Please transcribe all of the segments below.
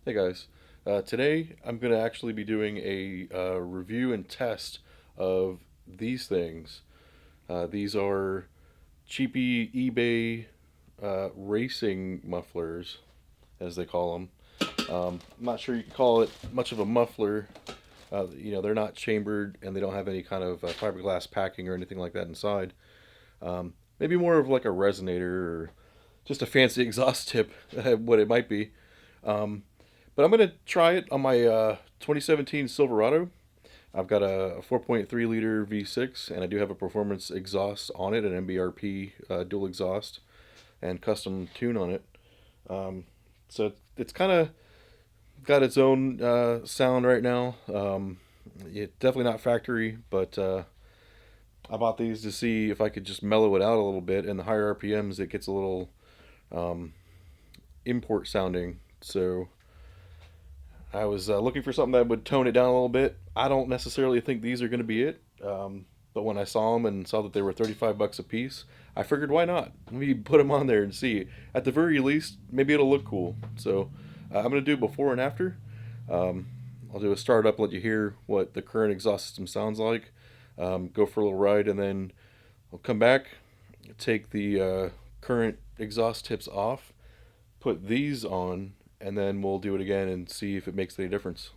Hey guys, today I'm going to actually be doing a review and test of these things. These are cheapy eBay racing mufflers, as they call them. I'm not sure you can call it much of a muffler. They're not chambered and they don't have any kind of fiberglass packing or anything like that inside. Maybe more of like a resonator or just a fancy exhaust tip, what it might be. Um, but I'm going to try it on my 2017 Silverado. I've got a 4.3 liter V6, and I do have a performance exhaust on it, an MBRP dual exhaust, and custom tune on it. So it's kind of got its own sound right now. It's definitely not factory, but I bought these to see if I could just mellow it out a little bit. And the higher RPMs, it gets a little um, import sounding. So I was looking for something that would tone it down a little bit. I don't necessarily think these are going to be it. But when I saw them and saw that they were 35 bucks a piece, I figured why not? Let me put them on there and see. At the very least, maybe it'll look cool. So I'm going to do before and after. Um, I'll do a startup, let you hear what the current exhaust system sounds like. Go for a little ride, and then I'll come back, take the current exhaust tips off, put these on, and then we'll do it again and see if it makes any difference.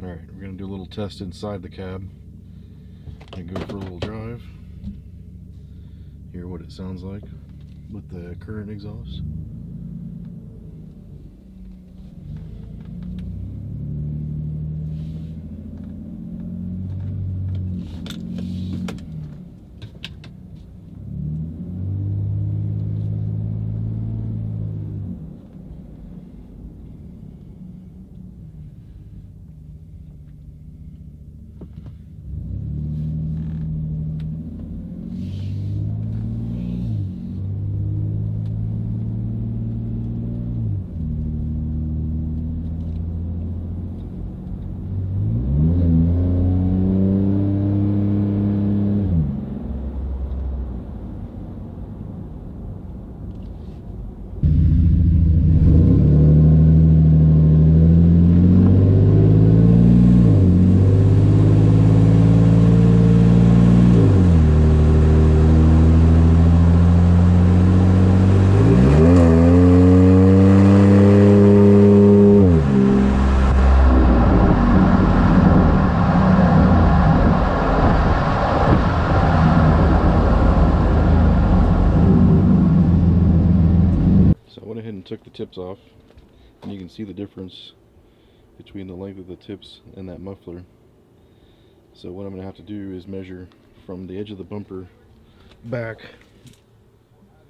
Alright, we're going to do a little test inside the cab and go for a little drive. Hear what it sounds like with the current exhaust. So I went ahead and took the tips off, and you can see the difference between the length of the tips and that muffler. So what I'm going to have to do is measure from the edge of the bumper back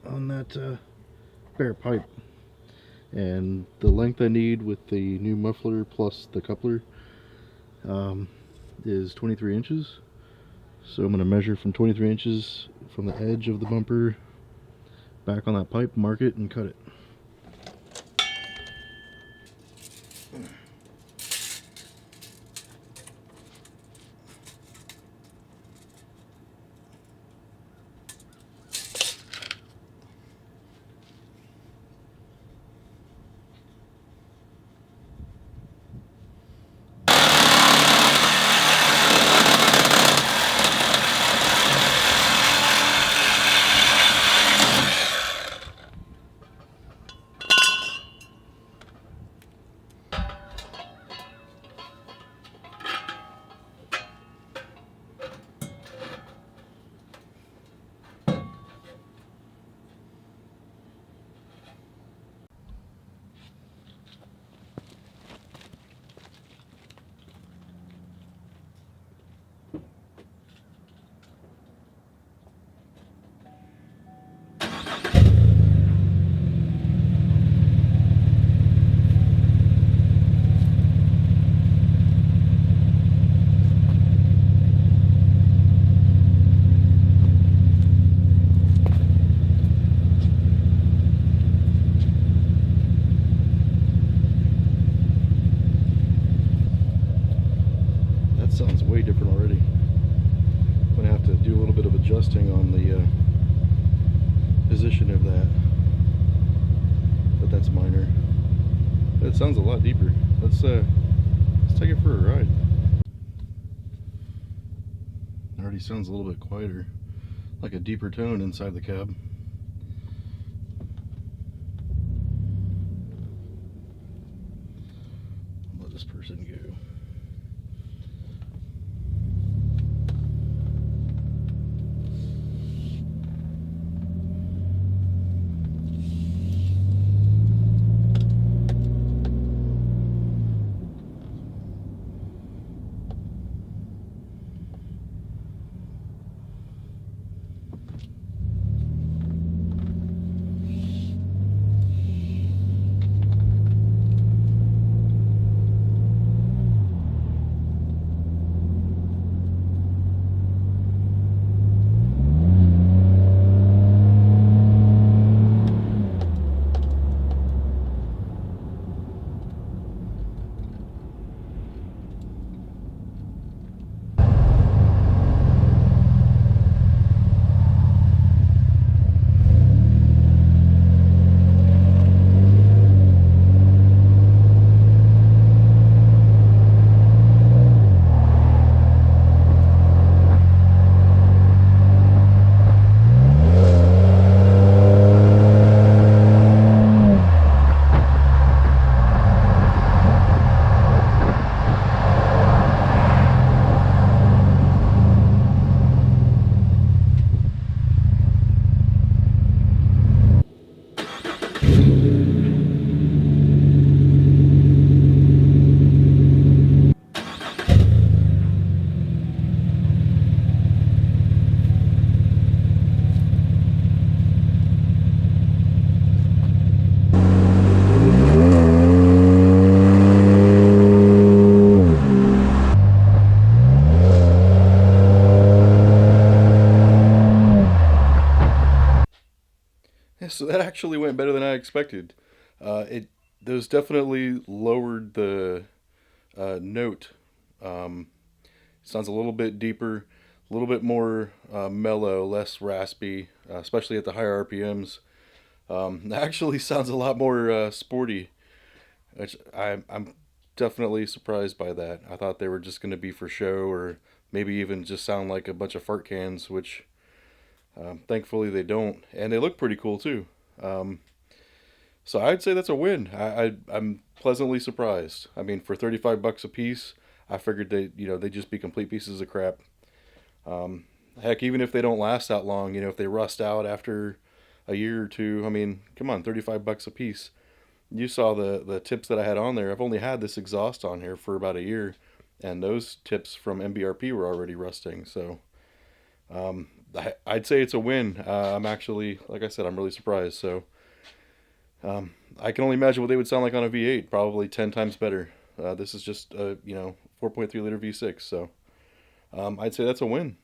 on that bare pipe, and the length I need with the new muffler plus the coupler is 23 inches. So I'm going to measure from 23 inches from the edge of the bumper back on that pipe, mark it, and cut it. adjusting on the position of that, but that's minor. It sounds a lot deeper. Let's take it for a ride. It already sounds a little bit quieter, like a deeper tone inside the cab. Let this person go. So that actually went better than I expected. Those definitely lowered the note. Sounds a little bit deeper, a little bit more mellow, less raspy, especially at the higher RPMs. It actually sounds a lot more sporty, which I'm definitely surprised by that. I thought they were just going to be for show, or maybe even just sound like a bunch of fart cans, which thankfully they don't, and they look pretty cool too. Um, so I'd say that's a win. I'm pleasantly surprised. I mean, for 35 bucks a piece, I figured they'd just be complete pieces of crap. Um, Heck, even if they don't last that long, if they rust out after a year or two, I mean, come on, 35 bucks a piece. You saw the tips that I had on there. I've only had this exhaust on here for about a year, and those tips from MBRP were already rusting. So I'd say it's a win. I'm actually, like I said, I'm really surprised. So I can only imagine what they would sound like on a V8. Probably 10 times better. This is just a 4.3 liter V6. So I'd say that's a win.